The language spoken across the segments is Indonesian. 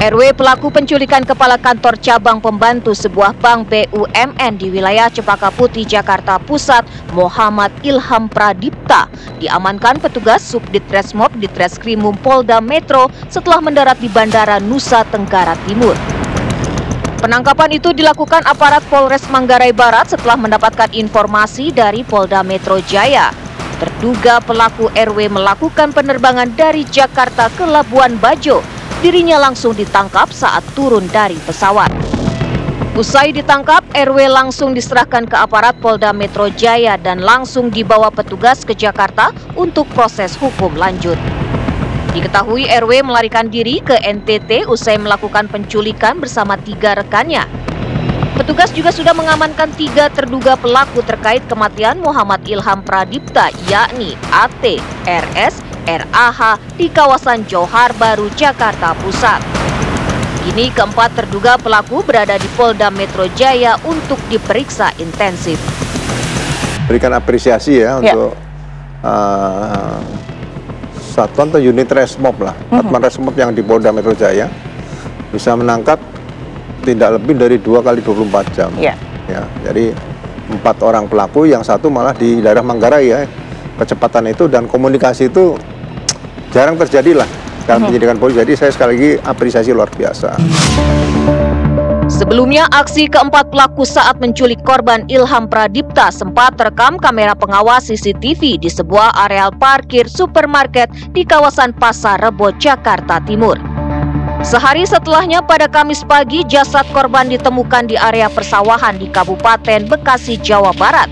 RW pelaku penculikan kepala kantor cabang pembantu sebuah bank BUMN di wilayah Cempaka Putih, Jakarta Pusat, Muhammad Ilham Pradipta, diamankan petugas Subdit Resmob Ditreskrimum Polda Metro setelah mendarat di Bandara Nusa Tenggara Timur. Penangkapan itu dilakukan aparat Polres Manggarai Barat setelah mendapatkan informasi dari Polda Metro Jaya. Terduga pelaku RW melakukan penerbangan dari Jakarta ke Labuan Bajo. Dirinya langsung ditangkap saat turun dari pesawat. Usai ditangkap, RW langsung diserahkan ke aparat Polda Metro Jaya dan langsung dibawa petugas ke Jakarta untuk proses hukum lanjut. Diketahui RW melarikan diri ke NTT usai melakukan penculikan bersama 3 rekannya. Petugas juga sudah mengamankan 3 terduga pelaku terkait kematian Muhammad Ilham Pradipta, yakni AT, RS, RAH di kawasan Johar Baru, Jakarta Pusat. Kini keempat terduga pelaku berada di Polda Metro Jaya untuk diperiksa intensif. Berikan apresiasi ya untuk satuan atau unit Resmob lah, satuan Resmob yang di Polda Metro Jaya bisa menangkap tidak lebih dari 2 kali 24 jam. Ya, jadi 4 orang pelaku, yang satu malah di daerah Manggarai ya. Kecepatan itu dan komunikasi itu jarang terjadi lah dalam penyidikan polisi. Jadi saya sekali lagi apresiasi luar biasa. Sebelumnya, aksi keempat pelaku saat menculik korban Ilham Pradipta sempat terekam kamera pengawas CCTV di sebuah areal parkir supermarket di kawasan Pasar Rebo, Jakarta Timur. Sehari setelahnya pada Kamis pagi, jasad korban ditemukan di area persawahan di Kabupaten Bekasi, Jawa Barat.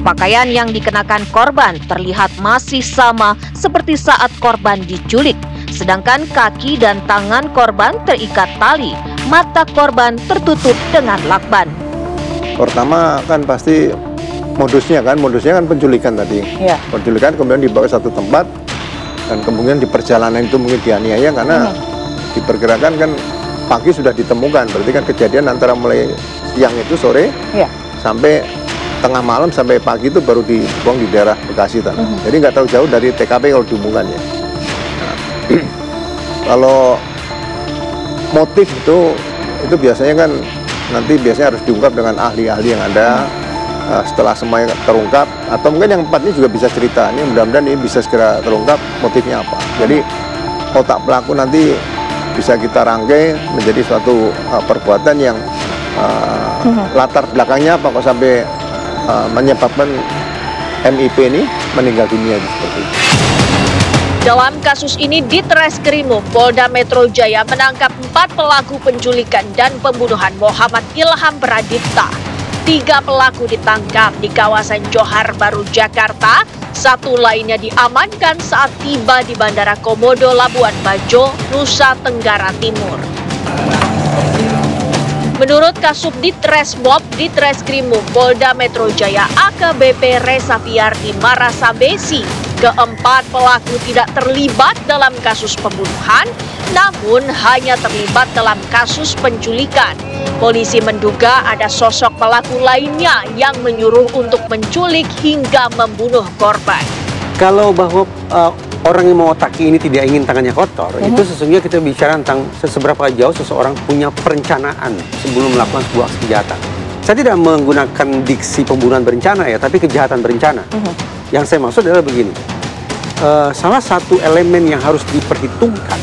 Pakaian yang dikenakan korban terlihat masih sama seperti saat korban diculik, sedangkan kaki dan tangan korban terikat tali, mata korban tertutup dengan lakban. Pertama kan pasti modusnya kan penculikan tadi. Penculikan kemudian dibawa ke satu tempat dan kemudian di perjalanan itu mungkin dianiaya karena diperkirakan kan pagi sudah ditemukan, berarti kan kejadian antara mulai siang itu sore sampai tengah malam sampai pagi itu baru dibuang di daerah Bekasi tanah. Jadi nggak tahu jauh dari TKP kalau dihubungkan ya. Kalau motif itu biasanya kan nanti biasanya harus diungkap dengan ahli-ahli yang ada. Setelah semuanya terungkap, atau mungkin yang empatnya juga bisa cerita. Ini mudah-mudahan ini bisa segera terungkap motifnya apa. Jadi otak pelaku nanti bisa kita rangkai menjadi suatu perbuatan yang latar belakangnya apa kok sampai menyebabkan MIP ini meninggal dunia seperti itu. Dalam kasus ini, Ditreskrimum Polda Metro Jaya menangkap 4 pelaku penculikan dan pembunuhan Muhammad Ilham Pradipta. 3 pelaku ditangkap di kawasan Johar Baru, Jakarta. 1 lainnya diamankan saat tiba di Bandara Komodo Labuan Bajo, Nusa Tenggara Timur. Menurut Kasubdit Resmob Ditreskrimum Polda Metro Jaya AKBP Resa Fiardi Marasabesi, keempat pelaku tidak terlibat dalam kasus pembunuhan, namun hanya terlibat dalam kasus penculikan. Polisi menduga ada sosok pelaku lainnya yang menyuruh untuk menculik hingga membunuh korban. Kalau bahwa orang yang mengotaki ini tidak ingin tangannya kotor, itu sesungguhnya kita bicara tentang seberapa jauh seseorang punya perencanaan sebelum melakukan sebuah aksi kejahatan. Saya tidak menggunakan diksi pembunuhan berencana ya, tapi kejahatan berencana. Yang saya maksud adalah begini, salah satu elemen yang harus diperhitungkan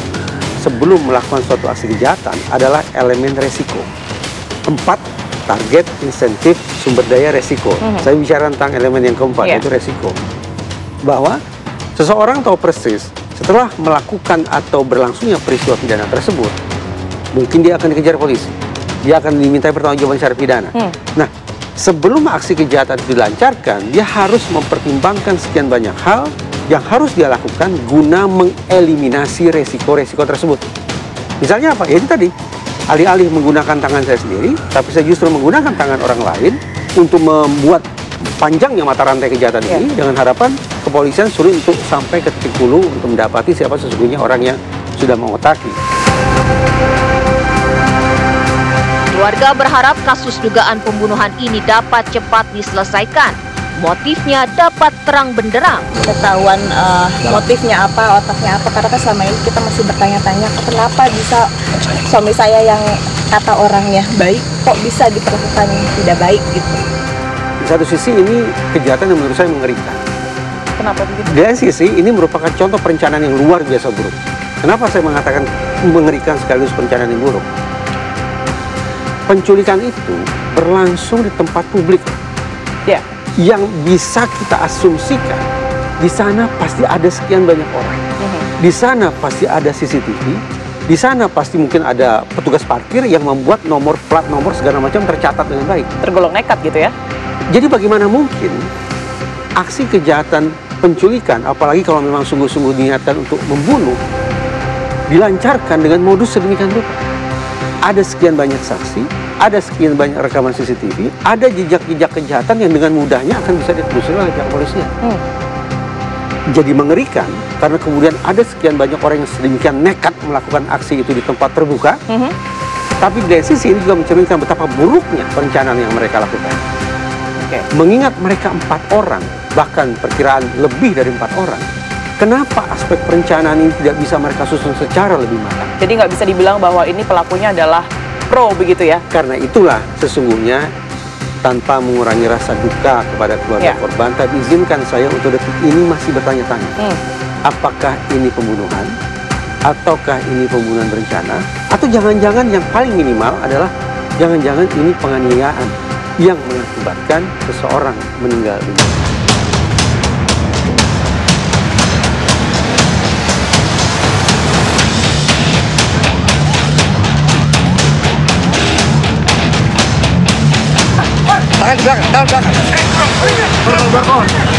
sebelum melakukan suatu aksi kejahatan adalah elemen resiko. 4, target, insentif, sumber daya, resiko. Saya bicara tentang elemen yang keempat, yaitu resiko. Bahwa seseorang tahu persis setelah melakukan atau berlangsungnya peristiwa pidana tersebut, mungkin dia akan dikejar polisi, dia akan dimintai pertanggungjawaban secara pidana. Nah, sebelum aksi kejahatan itu dilancarkan, dia harus mempertimbangkan sekian banyak hal yang harus dia lakukan guna mengeliminasi resiko-resiko tersebut. Misalnya apa? Ya itu tadi, alih-alih menggunakan tangan saya sendiri, tapi saya justru menggunakan tangan orang lain untuk membuat panjangnya mata rantai kejahatan ini, dengan harapan kepolisian sulit untuk sampai ke titik hulu untuk mendapati siapa sesungguhnya orang yang sudah mengotaki. Keluarga berharap kasus dugaan pembunuhan ini dapat cepat diselesaikan. motifnya dapat terang benderang. Ketahuan motifnya apa, otaknya apa, karena kan selama ini kita masih bertanya-tanya kenapa bisa suami saya yang kata orangnya baik kok bisa diperlakukan tidak baik gitu. Di satu sisi ini kejahatan yang menurut saya mengerikan. Kenapa begitu? Dari sisi ini merupakan contoh perencanaan yang luar biasa buruk. Kenapa saya mengatakan mengerikan sekaligus perencanaan yang buruk? Penculikan itu berlangsung di tempat publik. Ya. Yang bisa kita asumsikan di sana pasti ada sekian banyak orang. Di sana pasti ada CCTV. Di sana pasti mungkin ada petugas parkir yang membuat nomor plat nomor segala macam tercatat dengan baik. Tergolong nekat gitu ya? Jadi bagaimana mungkin aksi kejahatan penculikan, apalagi kalau memang sungguh-sungguh diingatkan untuk membunuh, dilancarkan dengan modus sedemikian rupa? Ada sekian banyak saksi, ada sekian banyak rekaman CCTV, ada jejak-jejak kejahatan yang dengan mudahnya akan bisa ditelusuri oleh pihak kepolisian. Jadi mengerikan karena kemudian ada sekian banyak orang yang sedemikian nekat melakukan aksi itu di tempat terbuka. Tapi dari sisi ini juga mencerminkan betapa buruknya perencanaan yang mereka lakukan. Mengingat mereka 4 orang, bahkan perkiraan lebih dari 4 orang, kenapa aspek perencanaan ini tidak bisa mereka susun secara lebih matang? Jadi nggak bisa dibilang bahwa ini pelakunya adalah pro begitu ya? Karena itulah sesungguhnya tanpa mengurangi rasa duka kepada keluarga korban, tapi izinkan saya untuk detik ini masih bertanya-tanya. Apakah ini pembunuhan? Ataukah ini pembunuhan berencana? Atau jangan-jangan yang paling minimal adalah jangan-jangan ini penganiayaan yang mengakibatkan seseorang meninggal dunia. Tangan di belakang, tangan di belakang.